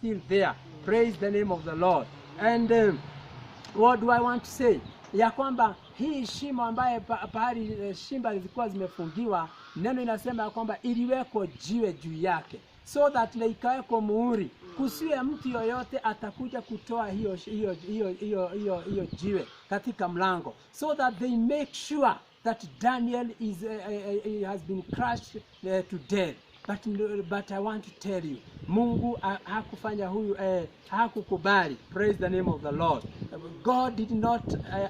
still there. Praise the name of the Lord. And what do I want to say? Ya kwamba hii shimo ambaye pahali shimba zilikuwa zimefungiwa, neno inasema ya kwamba iliweko jiwe juu yake, so that ikaweko muhuri, kusiwe mtu yoyote atakuja kutoa hiyo jiwe katika mlango, so that they make sure that Daniel has been crushed to death. But I want to tell you, Mungu hakufanya huyu, hakukubali. Praise the name of the Lord. God did not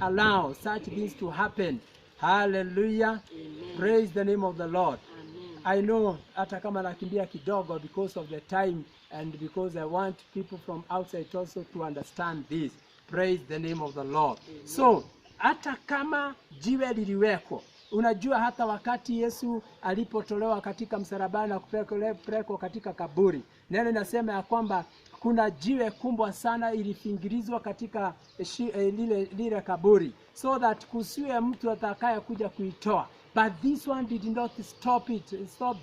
allow such things to happen. Hallelujah. Amen. Praise the name of the Lord. Amen. I know hata kama nakimbia kidogo because of the time and because I want people from outside also to understand this. Praise the name of the Lord. Amen. So, hata kama jiwe liliweko, unajua hata wakati Yesu alipotolewa katika msalabani na kupelekwa katika kaburi, neno linasema ya kwamba kuna jiwe kubwa sana ilifingirizwa katika lile kaburi, so that kusiwe mtu atakaye kuja kuitoa. But this one did not stop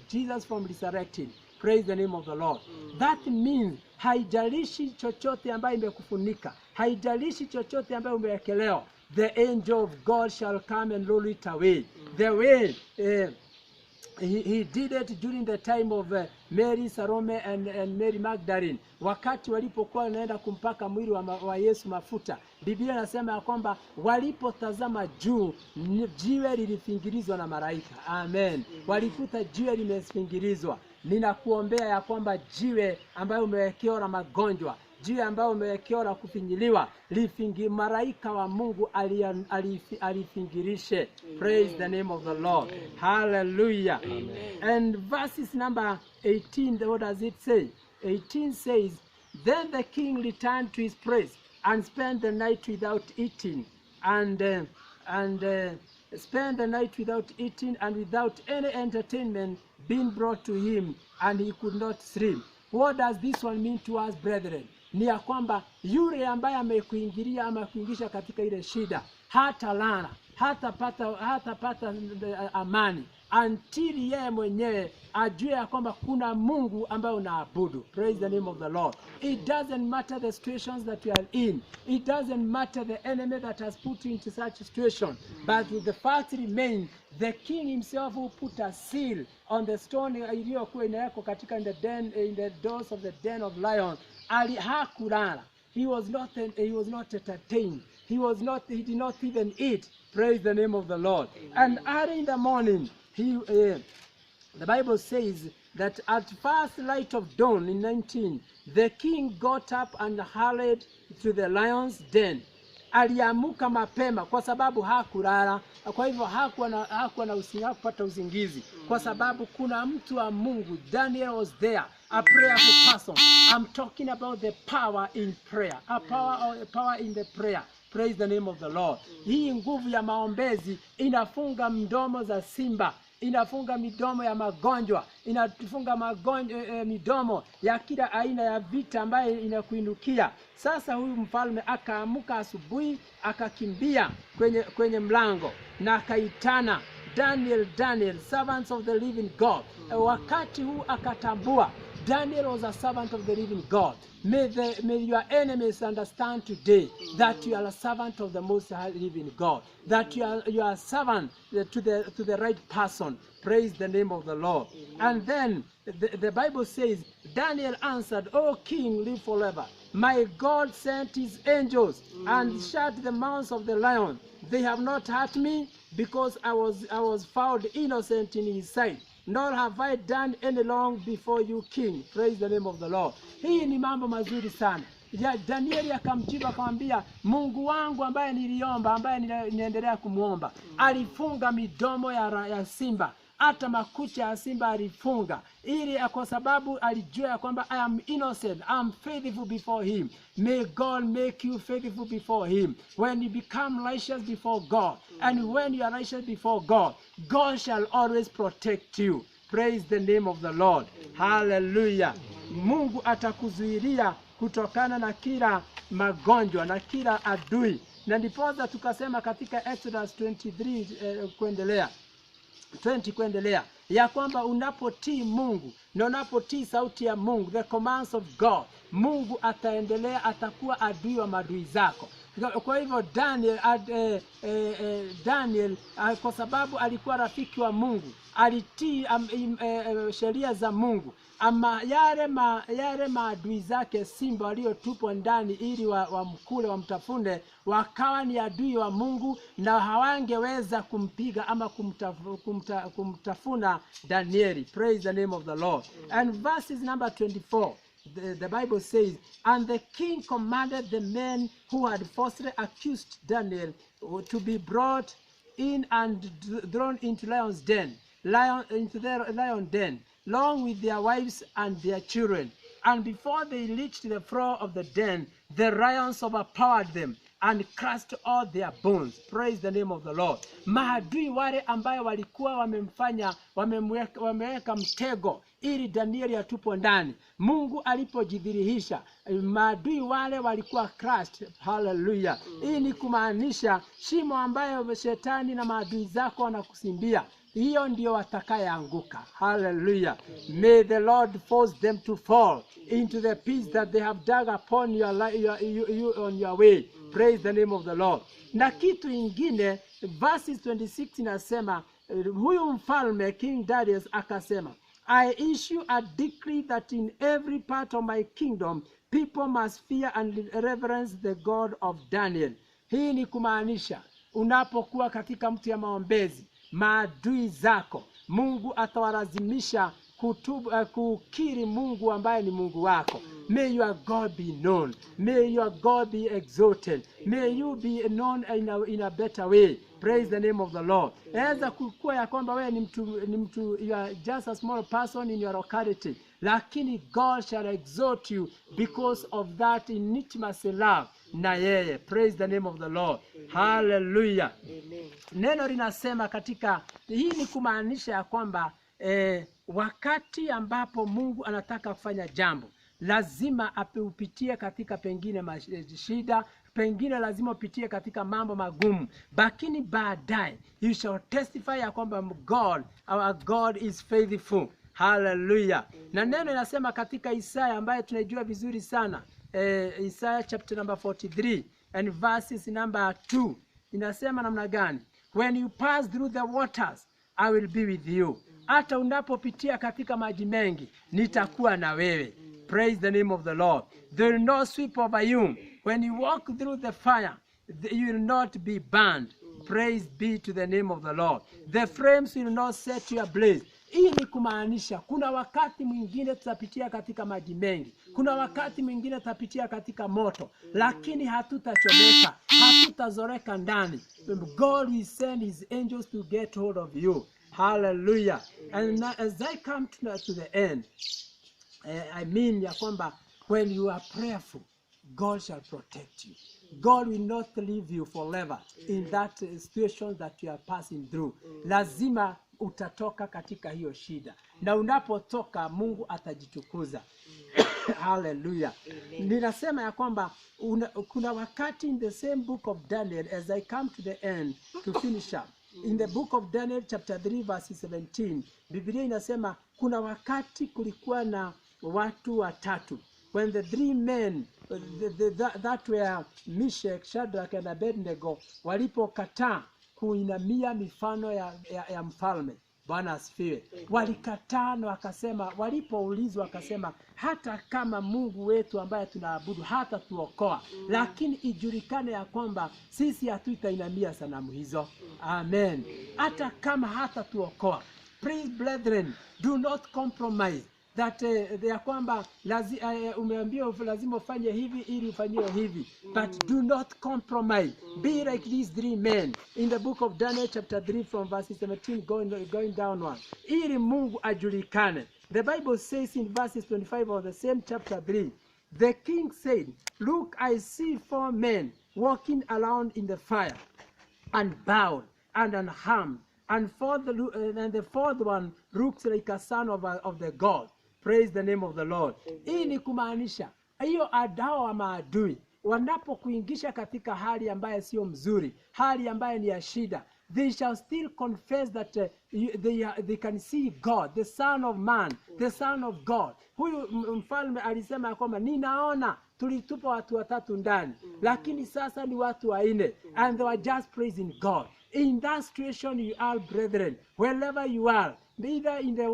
Jesus from resurrecting. Praise the name of the Lord. That means haijalishi chochote ambayo imekufunika, haijalishi chochote ambayo umewekelewa, the angel of God shall come and roll it away. The way he did it during the time of Mary, Salome and Mary Magdalene. Wakati walipokuwa wanaenda kumpaka mwili wa Yesu mafuta, Biblia inasema ya kwamba walipotazama juu, jiwe lilifingirizwa na malaika. Amen. Walikuta jiwe limefingirizwa. Ninakuombea ya kwamba jiwe ambayo umewekewa na magonjwa, jiwe ambayo umewekewa na kufinyiliwa, malaika wa Mungu alifingirishe. Praise the name of the Lord. Amen. Hallelujah. Amen. And verses number 18, what does it say? 18 says, then the king returned to his place and spent the night without eating, and spent the night without eating and without any entertainment being brought to him, and he could not sleep. What does this one mean to us, brethren? Ni ya kwamba yule ambaye amekuingilia ama kuingisha katika ile shida, hata lala, hata pata amani until yeye mwenyewe ajue ya kwamba kuna Mungu ambaye unaabudu. Praise the name of the Lord. It doesn't matter the situations that you are in. It doesn't matter the enemy that has put you into such a situation. But the fact remains, the king himself who put a seal on the stone iliyokuwa inawekwa katika in the doors of the den of lions, hakulala. He was not entertained. He did not even eat. Praise the name of the Lord. Amen. And early in the morning, the Bible says that at first light of dawn in 19, the king got up and hurried to the lion's den. Aliamuka mapema kwa sababu hakulala. Kwa hivyo hakupata usingizi, kwa sababu kuna mtu wa Mungu. Daniel was there, a prayerful person. I'm talking about the power in prayer, a power in the prayer. Praise the name of the Lord. Hii nguvu ya maombezi inafunga mdomo za simba, inafunga midomo ya magonjwa, inafunga midomo ya kila aina ya vita ambaye inakuinukia. Sasa huyu mfalme akaamuka asubuhi, akakimbia kwenye mlango na akaitana, Daniel, Daniel, servants of the living God. Wakati huu akatambua Daniel was a servant of the living God. May your enemies understand today that you are a servant of the most high living God. That you are a servant to the right person. Praise the name of the Lord. And then the Bible says, Daniel answered, O king, live forever. My God sent his angels and shut the mouths of the lion. They have not hurt me, because I was found innocent in his sight. Nor have I done any wrong before you, king. Praise the name of the Lord. Hii ni mambo mazuri sana. Danieli akamjibu akamwambia, Mungu wangu ambaye niliomba, ambaye ninaendelea kumuomba, alifunga midomo ya simba. Hata makucha ya simba alifunga, ili kwa sababu alijua kwamba I am innocent, I am faithful before him. May God make you faithful before him. When you become righteous before God, and when you are righteous before God, God shall always protect you. Praise the name of the Lord. Hallelujah. Mungu atakuzuilia kutokana na kila magonjwa na kila adui. Na ndiposa tukasema katika Exodus 23 kuendelea, 20 kuendelea, ya kwamba unapotii Mungu na unapotii sauti ya Mungu, the commands of God, Mungu atakuwa adui wa maadui zako. Kwa hivyo Daniel kwa sababu alikuwa rafiki wa Mungu, alitii sheria za Mungu, ama yale maadui zake simba waliotupwa ndani ili wamkule wamtafune, wakawa ni adui wa Mungu na hawangeweza kumpiga ama kumtafuna Danieli. Praise the name of the Lord. And verses number 24, the Bible says, and the king commanded the men who had falsely accused Daniel to be brought in and thrown into into the lion den, along with their wives and their children. And before they reached the floor of the den, the lions overpowered them and crushed all their bones. Praise the name of the Lord. Maadui wale ambayo walikuwa wameweka mtego ili Danieli atupwe ndani, Mungu alipojidhihirisha, maadui wale walikuwa crushed. Hallelujah. Hii ni kumaanisha shimo ambayo shetani na maadui zako wanakusimbia, hiyo ndio watakayeanguka. Hallelujah. May the Lord force them to fall into the pits that they have dug upon you on your way. Praise the name of the Lord. Na kitu ingine, verses 26 inasema, huyu mfalme King Darius akasema, I issue a decree that in every part of my kingdom people must fear and reverence the God of Daniel. Hii ni kumaanisha unapokuwa katika mtu ya maombezi, maadui zako Mungu atawalazimisha kukiri Mungu ambaye ni Mungu wako. May your God be known. May your God be exalted. May you be known in a better way. Praise the name of the Lord. Eza kukua ya kwamba wewe ni mtu, you are just a small person in your locality, lakini God shall exalt you because of that intimacy love na yeye. Praise the name of the Lord. Hallelujah. Amen. Neno linasema katika hii ni kumaanisha ya kwamba wakati ambapo Mungu anataka kufanya jambo, lazima upitie katika pengine shida, pengine lazima upitie katika mambo magumu, lakini baadaye you shall testify ya kwamba our God is faithful. Hallelujah. Na neno inasema katika Isaya ambaye tunajua vizuri sana, Isaiah chapter number 43 and verses number 2, inasema namna gani? When you pass through the waters, I will be with you. Hata unapopitia katika maji mengi, nitakuwa na wewe. Praise the name of the Lord. They will not sweep over you. When you walk through the fire, you will not be burned. Praise be to the name of the Lord. The flames will not set you ablaze. Hii ni kumaanisha kuna wakati mwingine tutapitia katika maji mengi, kuna wakati mwingine tutapitia katika moto, lakini hatutachomeka, hatutazoreka ndani. God will send his angels to get hold of you. Hallelujah. And as I come to the end, I mean ya kwamba when you are prayerful, God shall protect you. God will not leave you forever in that situation that you are passing through. Lazima utatoka katika hiyo shida, na unapotoka Mungu atajitukuza. Hallelujah. Ninasema ya kwamba kuna wakati in the same book of Daniel, as I come to the end to finish up, in the book of Daniel chapter 3 verse 17, Biblia inasema kuna wakati kulikuwa na watu watatu, when the three men that were Meshach, Shadrach and Abednego, walipokataa kuinamia mifano ya mfalme. Bwana asifiwe. Walikataa na wakasema, walipoulizwa wakasema, hata kama Mungu wetu ambaye tunaabudu hata tuokoa, lakini ijulikane ya kwamba sisi hatutainamia sanamu hizo. Amen. Hata kama hata tuokoa. Please brethren, do not compromise. That ya kwamba umeambiwa lazima ufanye hivi ili ufanyiwe hivi, but do not compromise. Be like these three men in the book of Daniel chapter 3 from verse 17 going downward, ili Mungu ajulikane. The Bible says in verses 25 of the same chapter 3, the king said, look, I see 4 men walking around in the fire, unbound and unharmed, and the fourth one looks like a son of the God. Praise the name of the Lord. Hii ni kumaanisha hiyo adao wa maadui wanapokuingisha katika hali ambayo sio mzuri, hali ambayo ni ya shida, they shall still confess that they can see God, the Son of Man, the Son of God. Huyu mfalme alisema ya kwamba ninaona tulitupa watu watatu ndani, lakini sasa ni watu wanne, and they were just praising God. In that situation you are, brethren, wherever you are, either in the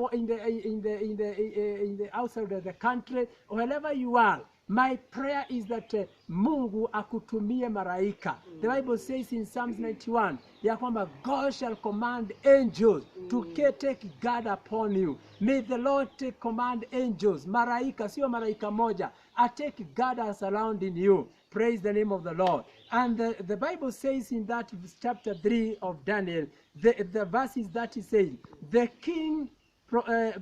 outside of the country, wherever you are, my prayer is that Mungu akutumie maraika. The Bible says in Psalms 91, ya kwamba God shall command angels to take guard upon you. May the Lord take command angels, maraika, sio maraika moja, take guard surrounding you. Praise the name of the Lord. And the Bible says in that chapter 3 of Daniel, the verses that he says, the king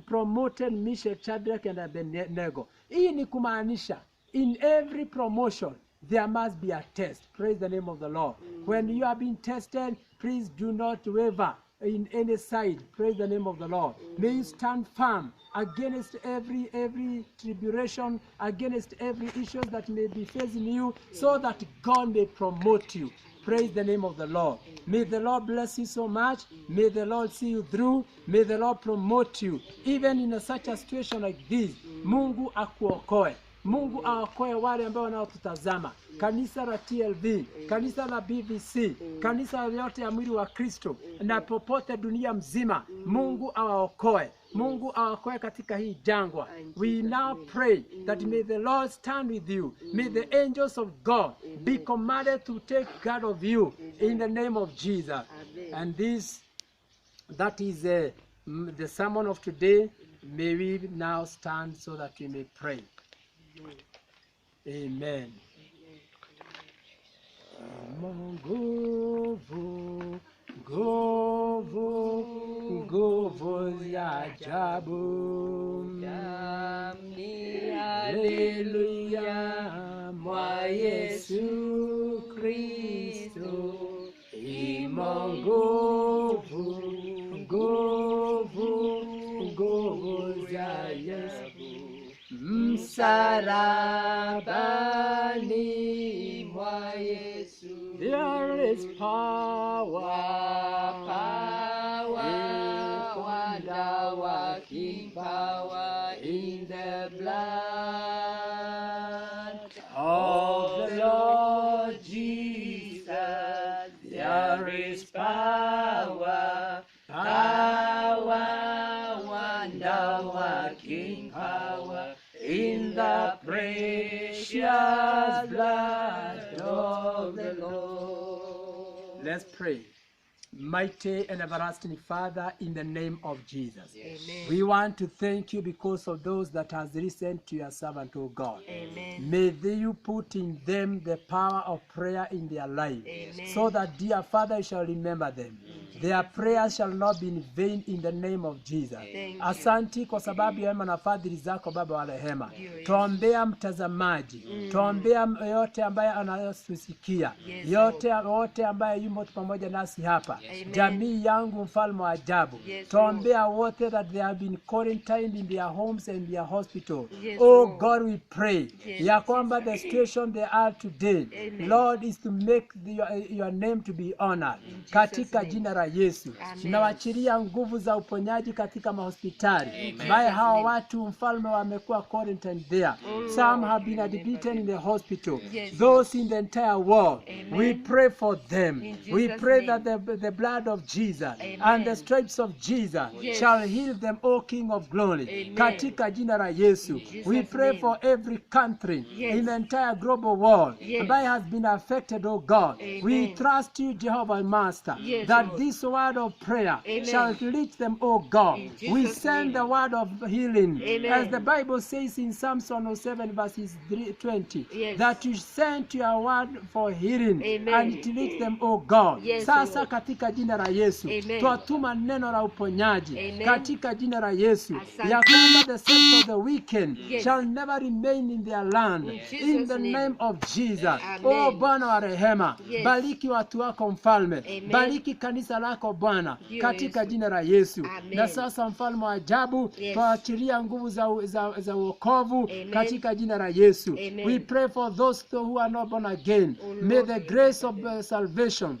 promoted Meshach, Shadrach, and Abednego. Hii ni kumaanisha, in every promotion, there must be a test. Praise the name of the Lord. When you are being tested, please do not waver in any side. Praise the name of the Lord. May you stand firm against every tribulation, against every issue that may be facing you, so that God may promote you. Praise the name of the Lord. May the Lord bless you so much. May the Lord see you through. May the Lord promote you. Even in such a situation like this, Mungu akuokoe. Mungu awakoe wale ambao wanaotutazama, kanisa la TLV, kanisa la BVC, kanisa yote ya mwili wa Kristo, na popote dunia mzima. Mungu awaokoe. Mungu awakoe katika hii jangwa. We now pray that may the Lord stand with you. May the angels of God be commanded to take guard of you in the name of Jesus. And that is the sermon of today. May we now stand so that we may pray. Amen. Nguvu, nguvu, nguvu ya ajabu. Haleluya, mwa Yesu Kristo. Imo nguvu, nguvu, nguvu ya Yesu. Msalabani mwa Yesu, there is power, wonder-working power in the blood of the Lord Jesus. There is power, wonder-working power in the precious blood of the Lord. Let's pray. Mighty and everlasting Father, in the name of Jesus, Amen. We want to thank you because of those that has listened to your servant, O God. Amen. May you put in them the power of prayer in their life, Amen. so that, dear Father, you shall remember them. Their prayers shall not be in vain in the name of Jesus. Asanti kwa sababu ya wema na fadhili zako Baba wa rehema. Tuombea mtazamaji, tuombea yote ambaye anatusikia, wote ambaye yumo pamoja nasi hapa. Jamii yangu mfalme wa ajabu. Tuombea wote that they have been quarantined in their homes and their hospital. Oh God, we pray ya kwamba the situation they are today, Lord, is to make your name to be honored. Katika jina la Yesu, tunawachilia nguvu za uponyaji katika mahospitali. By hao watu mfalme wamekuwa quarantined there. Some have been admitted in the hospital. Those in the entire world, we pray for them. We pray that the blood of Jesus and the stripes of Jesus shall heal them, O King of glory. Katika jina la Yesu, we pray for every country in the entire global world that has been affected, O God. We trust you, Jehovah Master, that this word of prayer shall reach them, O God. We send the word of healing, as the Bible says in Psalms 107 verses 20, that you sent your word for healing and it reach them, O God. Sasa katika jina la Yesu, tuatuma neno la uponyaji katika jina la Yesu, ya kwamba the scepter of the wicked shall never remain in their land, in the name of Jesus. Oh Bwana wa rehema, bariki watu wako mfalme, bariki kanisa lako Bwana, katika jina la Yesu. Na sasa mfalme wa ajabu, tuachilia nguvu za wokovu katika jina la Yesu. We pray for those who are not born again. May the grace of salvation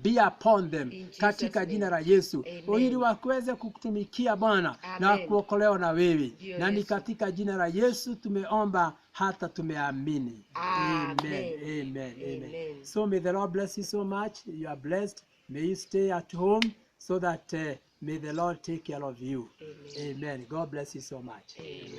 be upon them In Jesus' katika name. jina la Yesu, Amen. ili wakuweze kukutumikia Bwana na Amen. kuokolewa na wewe. Ndio Na ni Yesu. katika jina la Yesu tumeomba hata tumeamini. Amen. Amen. Amen. So may the Lord bless you so much. You are blessed. May you stay at home so that may the Lord take care of you. Amen. Amen. God bless you so much. Amen.